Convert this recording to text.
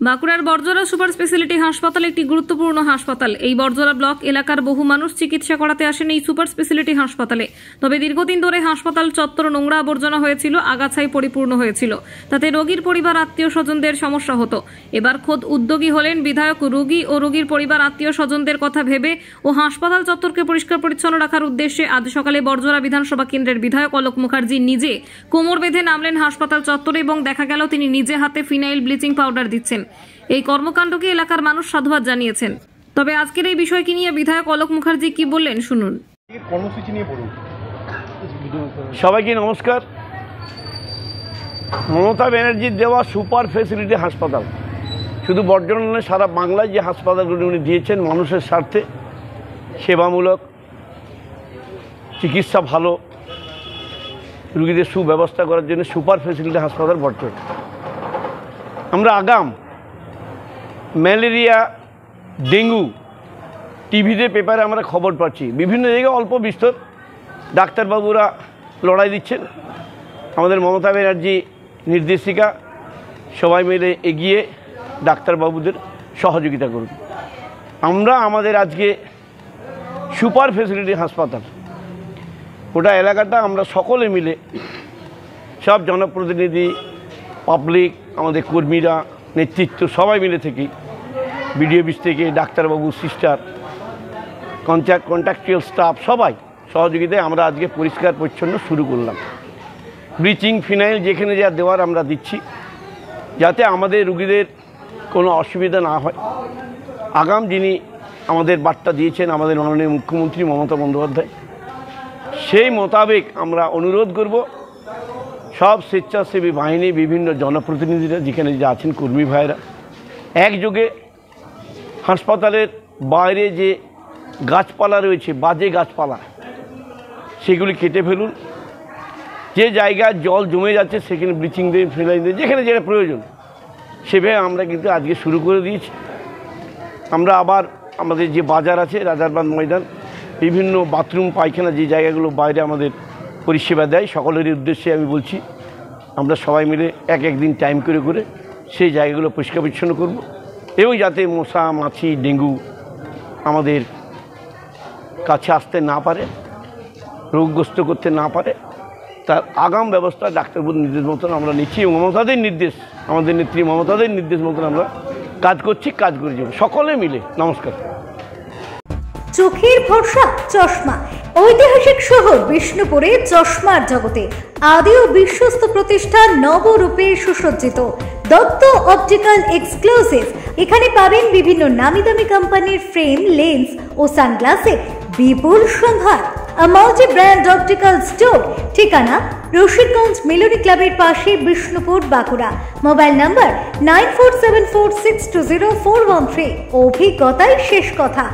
বাঁকুড়ার Barjala super speciality হাসপাতাল একটি গুরুত্বপূর্ণ হাসপাতাল। এই বড়জলা ব্লক এলাকার বহু মানুষ চিকিৎসা করাতে আসেন এই সুপার স্পেশালিটি হাসপাতালে। তবে দীর্ঘদিন ধরে হাসপাতাল চত্বর নোংরা আবর্জনা হয়েছিল, আগাছায় পরিপূর্ণ হয়েছিল। তাতে রোগীর পরিবার আত্মীয় স্বজনদের সমস্যা হতো। এবার খোদ উদ্যোগী হলেন বিধায়ক। রোগী ও রোগীর পরিবার আত্মীয় স্বজনদের কথা ভেবে ও হাসপাতাল চত্বরকে পরিষ্কার পরিচ্ছন্ন রাখার উদ্দেশ্যে আজ সকালে বড়জলা বিধানসভা কেন্দ্রের বিধায়ক অলোক মুখার্জি নিজে কোমর বেঁধে নামলেন হাসপাতাল চত্বরে এবং দেখা গেল তিনি নিজে হাতে ফিনাইল ব্লিচিং পাউডার দিচ্ছেন। এই কর্মকাণ্ডকে এলাকার মানুষ সাধুবাদ জানিয়েছেন। তবে আজকের এই বিষয়কে নিয়ে বিধায়ক অলোক মুখার্জি কি বললেন শুনুন। কর্মসূচি নিয়ে বলুন। সবাইকে নমস্কার। মমতা ব্যানার্জির দেওয়া সুপার ফেসিলিটি হাসপাতাল শুধু বর্জনা নয়, সারা বাংলায় যে হাসপাতালগুলি উনি দিয়েছেন মানুষের স্বার্থে, সেবামূলক, চিকিৎসা ভালো, রুগীদের সুব্যবস্থা করার জন্য সুপার ফেসিলিটি হাসপাতাল বর্জনা। আমরা আগাম ম্যালেরিয়া, ডেঙ্গু টিভিতে পেপারে আমরা খবর পাচ্ছি, বিভিন্ন জায়গায় অল্প বিস্তর ডাক্তারবাবুরা লড়াই দিচ্ছেন। আমাদের মমতা ব্যানার্জি নির্দেশিকা সবাই মিলে এগিয়ে ডাক্তারবাবুদের সহযোগিতা করুন। আমরা আমাদের আজকে সুপার ফেসিলিটি হাসপাতাল, ওটা এলাকাটা আমরা সকলে মিলে, সব জনপ্রতিনিধি, পাবলিক, আমাদের কর্মীরা, নেতৃত্ব সবাই মিলে থেকে, বিডিও অফিস থেকে ডাক্তারবাবু, সিস্টার, কন্ট্রাকচুয়াল স্টাফ সবাই সহযোগিতায় আমরা আজকে পরিষ্কার পরিচ্ছন্ন শুরু করলাম। ব্লিচিং, ফিনাইল যেখানে যা দেওয়ার আমরা দিচ্ছি, যাতে আমাদের রুগীদের কোনো অসুবিধা না হয়। আগাম যিনি আমাদের বার্তা দিয়েছেন আমাদের মাননীয় মুখ্যমন্ত্রী মমতা বন্দ্যোপাধ্যায়, সেই মোতাবেক আমরা অনুরোধ করব সব স্বেচ্ছাসেবী বাহিনী, বিভিন্ন জনপ্রতিনিধিরা যেখানে যা আছেন, কর্মী ভাইয়েরা একযোগে হাসপাতালের বাইরে যে গাছপালা রয়েছে, বাজে গাছপালা, সেগুলি কেটে ফেলুন। যে জায়গায় জল জমে যাচ্ছে সেখানে ব্লিচিং দিয়ে, ফিনাইল দিয়ে, যেখানে যেটা প্রয়োজন সেভাবে আমরা কিন্তু আজকে শুরু করে দিয়েছি। আমরা আবার আমাদের যে বাজার আছে, রাজারবাগ ময়দান, বিভিন্ন বাথরুম, পায়খানা, যে জায়গাগুলো বাইরে আমাদের পরিষেবা দেয়, সকলেরই উদ্দেশ্যে আমি বলছি, আমরা সবাই মিলে এক দিন টাইম করে করে সেই জায়গাগুলো পরিষ্কার পরিচ্ছন্ন করব, এবং যাতে মশা, মাছি, ডেঙ্গু আমাদের কাছে আসতে না পারে, রোগগ্রস্ত করতে না পারে, তার আগাম ব্যবস্থা ডাক্তারবাবুর নির্দেশ মতন আমরা নিচ্ছি। এবং মমতাদের নির্দেশ, আমাদের নেত্রী মমতাদের নির্দেশ মতন আমরা কাজ করছি, কাজ করে যাব সকলে মিলে। নমস্কার। চোখের ভরসা চশমা। ঐতিহাসিক শহর বিষ্ণুপুরে চশমার জগতে আদি ও বিশ্বস্ত প্রতিষ্ঠান নবরূপে সুসজ্জিত দত্ত অপটিক্যাল এক্সক্লুসিভ। এখানে পাবেন বিভিন্ন নামি দামি কোম্পানির ফ্রেম, লেন্স ও সানগ্লাসের বিপুল সম্ভার। মাল্টি ব্র্যান্ড অপটিক্যাল স্টোর, ঠিকানা রশিদগঞ্জ মেলোডি ক্লাবের পাশে, বিষ্ণুপুর, বাঁকুড়া। Mobile number 9474620413। অভিজ্ঞতাই শেষ কথা।